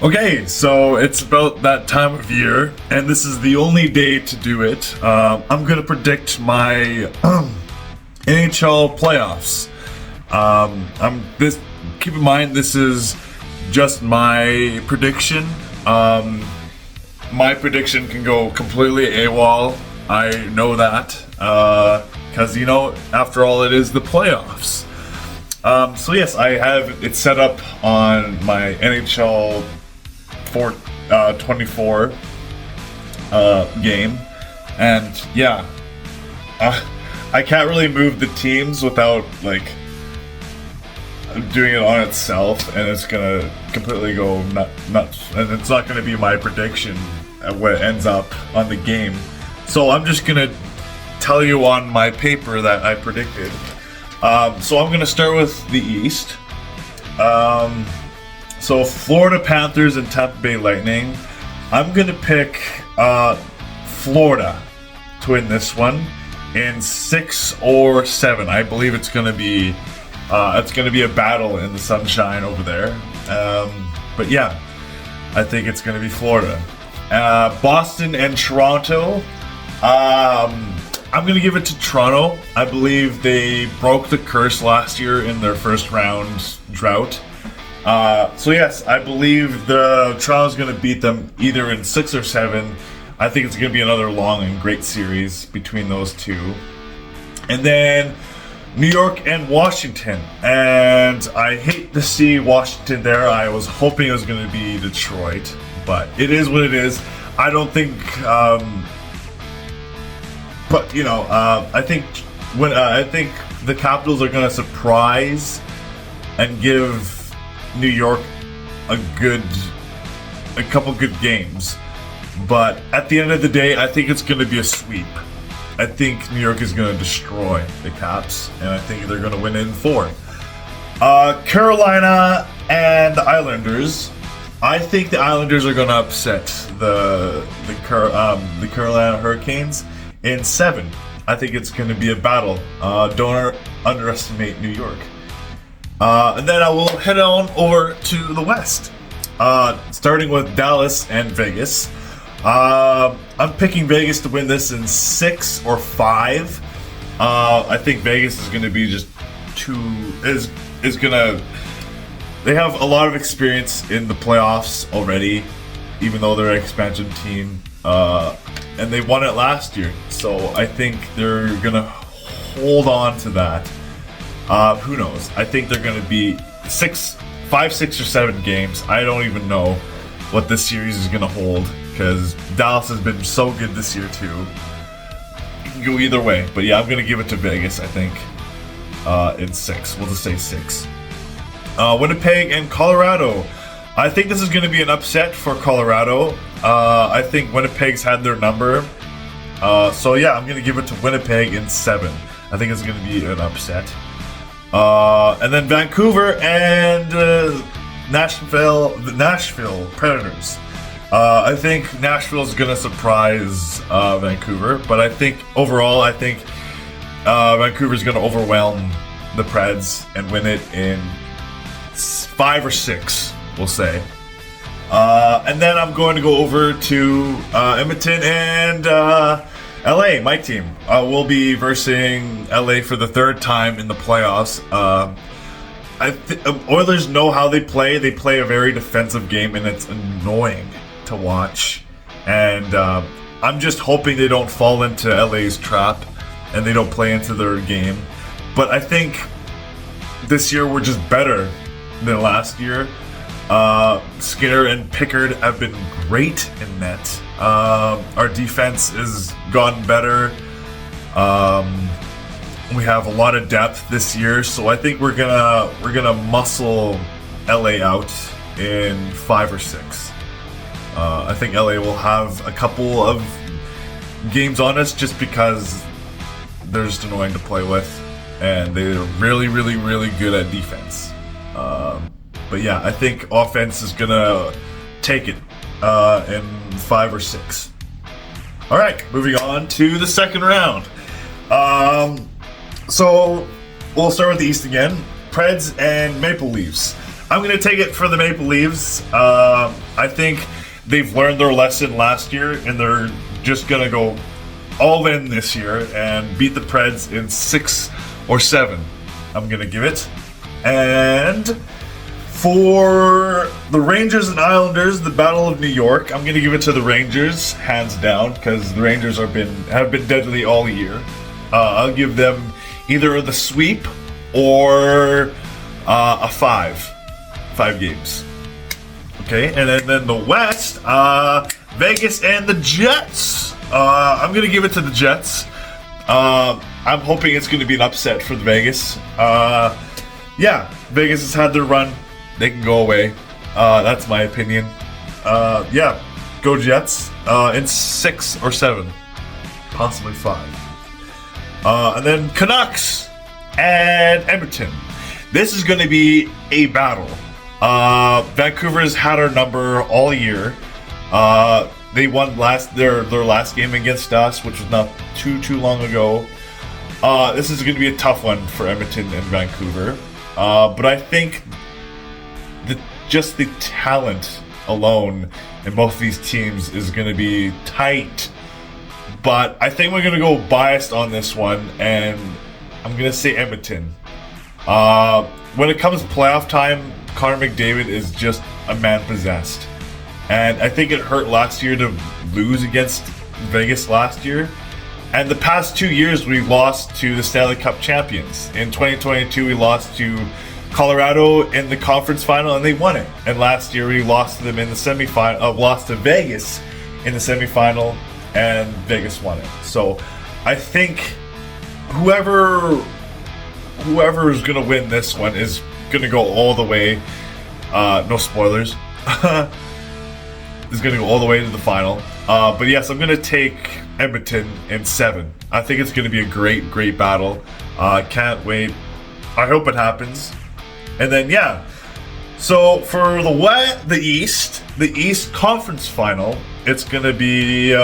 Okay, so it's about that time of year, and this is the only day to do it. I'm gonna predict my NHL playoffs. I'm this. Keep in mind, this is just my prediction. My prediction can go completely AWOL. I know that because after all, it is the playoffs. So yes, I have it set up on my NHL 24 game, and yeah, I can't really move the teams without doing it on itself, and it's gonna completely go nuts, and it's not gonna be my prediction at what ends up on the game. So I'm just gonna tell you on my paper that I predicted. So I'm gonna start with the East. So Florida Panthers and Tampa Bay Lightning. I'm gonna pick Florida to win this one in 6 or 7. I believe it's gonna be a battle in the sunshine over there. But yeah, I think it's gonna be Florida. Boston and Toronto. I'm gonna give it to Toronto. I believe they broke the curse last year in their first round drought. So yes, I believe the Toronto's going to beat them either in 6 or 7. I think it's going to be another long and great series between those two. And then New York and Washington. And I hate to see Washington there. I was hoping it was going to be Detroit, but it is what it is. I don't think, I think the Capitals are going to surprise and give New York a couple good games, but at the end of the day, I think it's going to be a sweep. I think New York is going to destroy the Caps, and I think they're going to win in 4. Carolina and the Islanders. I think the Islanders are going to upset the Carolina Hurricanes in 7. I think it's going to be a battle. Don't underestimate New York. And then I will head on over to the West, starting with Dallas and Vegas. I'm picking Vegas to win this in 6 or 5. I think Vegas is going to be just they have a lot of experience in the playoffs already, even though they're an expansion team, and they won it last year. So I think they're going to hold on to that. Who knows? I think they're going to be 5, 6, or 7 games. I don't even know what this series is going to hold, because Dallas has been so good this year too. It can go either way, but yeah, I'm going to give it to Vegas, I think, in 6. We'll just say 6. Winnipeg and Colorado. I think this is going to be an upset for Colorado. I think Winnipeg's had their number. So yeah, I'm going to give it to Winnipeg in 7. I think it's going to be an upset. And then Vancouver and the Nashville Predators. I think Nashville is going to surprise Vancouver, but I think overall, Vancouver is going to overwhelm the Preds and win it in 5 or 6, we'll say. And then I'm going to go over to Edmonton and LA, my team. We'll be versing LA for the 3rd time in the playoffs. Oilers know how they play. They play a very defensive game, and it's annoying to watch. And I'm just hoping they don't fall into LA's trap and they don't play into their game. But I think this year we're just better than last year. Skinner and Pickard have been great in net. Our defense has gotten better. We have a lot of depth this year, so I think we're gonna muscle LA out in 5 or 6. I think LA will have a couple of games on us just because they're just annoying to play with, and they're really, really, really good at defense. But yeah, I think offense is gonna take it in 5 or 6. All right, moving on to the second round. So we'll start with the East again. Preds and Maple Leafs. I'm gonna take it for the Maple Leafs. I think they've learned their lesson last year, and they're just gonna go all in this year and beat the Preds in 6 or 7. I'm gonna give it. And for the Rangers and Islanders, the Battle of New York, I'm gonna give it to the Rangers, hands down, because the Rangers have been deadly all year. I'll give them either the sweep or a 5 games. Okay, and then the West, Vegas and the Jets. I'm gonna give it to the Jets. I'm hoping it's gonna be an upset for the Vegas. Yeah, Vegas has had their run. They can go away. That's my opinion. Yeah, go Jets. In 6 or 7, possibly 5. And then Canucks and Edmonton. This is going to be a battle. Vancouver's had our number all year. They won their last game against us, which was not too long ago. This is going to be a tough one for Edmonton and Vancouver. But I think just the talent alone in both of these teams is going to be tight. But I think we're going to go biased on this one, and I'm going to say Edmonton. When it comes to playoff time, Connor McDavid is just a man possessed. And I think it hurt last year to lose against Vegas last year. And the past 2 years, we lost to the Stanley Cup champions. In 2022, we lost to Colorado in the conference final, and they won it. And last year, we lost to them in the semifinal. Lost to Vegas in the semifinal, and Vegas won it. So I think whoever is going to win this one is going to go all the way. No spoilers. Is going to go all the way to the final. But yes, I'm going to take Edmonton in 7. I think it's going to be a great battle. Can't wait. I hope it happens. And then yeah, so for the East Conference Final, it's going to be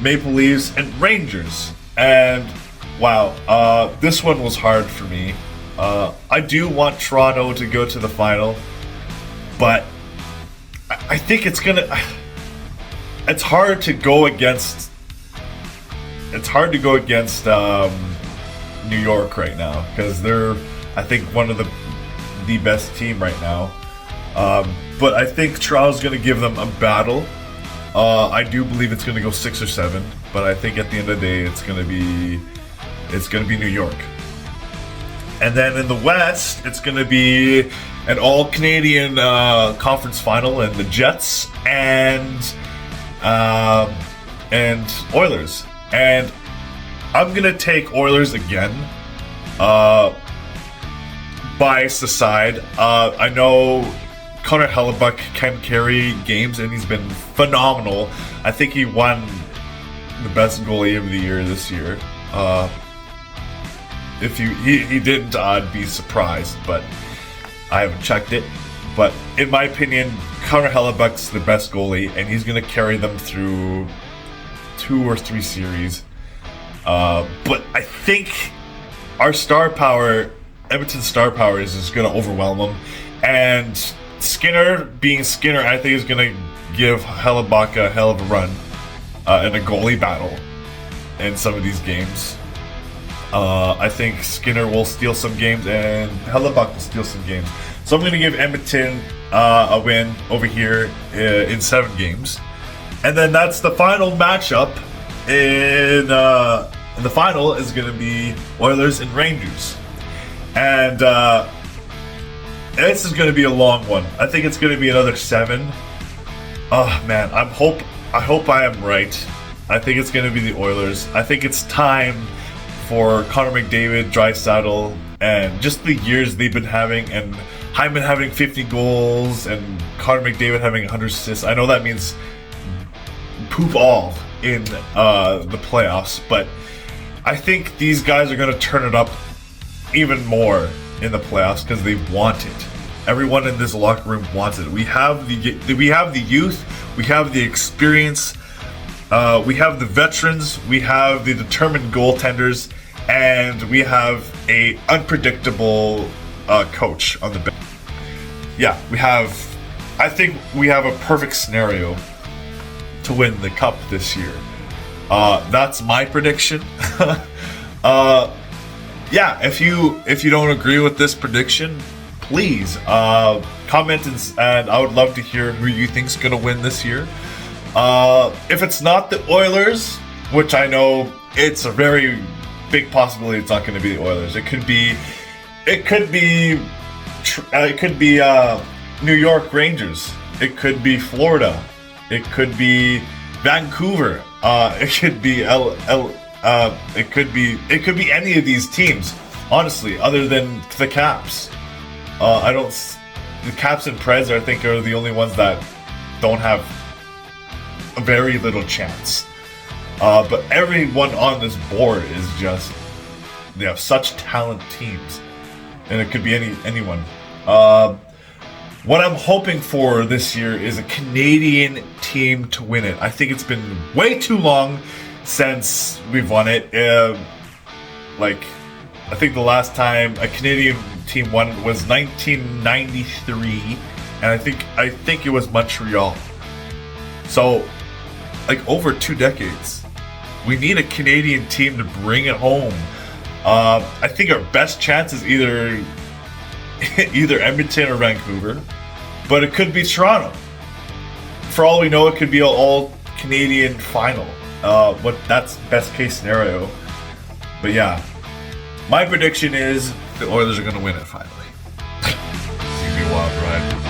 Maple Leafs and Rangers. And wow, this one was hard for me. I do want Toronto to go to the final, but I think it's hard to go against. It's hard to go against New York right now, because they're, I think, one of the best team right now. But I think Toronto's going to give them a battle. I do believe it's going to go 6 or 7, but I think at the end of the day, it's going to be New York. And then in the West, it's going to be an all-Canadian conference final, and the Jets and Oilers. And I'm going to take Oilers again. Bias aside, I know Connor Hellebuck can carry games, and he's been phenomenal. I think he won the best goalie of the year this year. If he didn't, I'd be surprised, but I haven't checked it. But in my opinion, Connor Hellebuck's the best goalie, and he's going to carry them through 2 or 3 series. But I think our star power, Edmonton's star power, is just going to overwhelm them. And Skinner, being Skinner, I think is going to give Hellebuck a hell of a run in a goalie battle in some of these games. I think Skinner will steal some games, and Hellebuck will steal some games. So I'm going to give Edmonton a win over here in 7 games. And then that's the final matchup. In the final is going to be Oilers and Rangers. And this is going to be a long one. I think it's going to be another 7. Oh man, I hope I am right. I think it's going to be the Oilers. I think it's time for Connor McDavid, Draisaitl, and just the years they've been having, and Hyman having 50 goals, and Connor McDavid having 100 assists. I know that means poop all in the playoffs, but I think these guys are going to turn it up even more in the playoffs because they want it. Everyone in this locker room wants it. We have the youth, we have the experience, we have the veterans, we have the determined goaltenders, and we have a unpredictable coach on the bench. yeah, I think we have a perfect scenario to win the cup this year. That's my prediction. Yeah, if you don't agree with this prediction, please comment, and I would love to hear who you think's gonna win this year. If it's not the Oilers, which I know it's a very big possibility, it's not going to be the Oilers. It could be New York Rangers. It could be Florida. It could be Vancouver. It could be it could be any of these teams. Honestly, other than the Caps, the Caps and Preds, I think, are the only ones that don't have a very little chance. But everyone on this board is just, they have such talent teams, and it could be anyone. What I'm hoping for this year is a Canadian team to win it. I think it's been way too long since we've won it. I think the last time a Canadian team won it was 1993, and I think it was Montreal. So, over 2 decades, we need a Canadian team to bring it home. I think our best chance is either Edmonton or Vancouver, but it could be Toronto. For all we know, it could be an all Canadian final. But that's best case scenario. But yeah, my prediction is the Oilers are going to win it finally. It's gonna be a wild ride.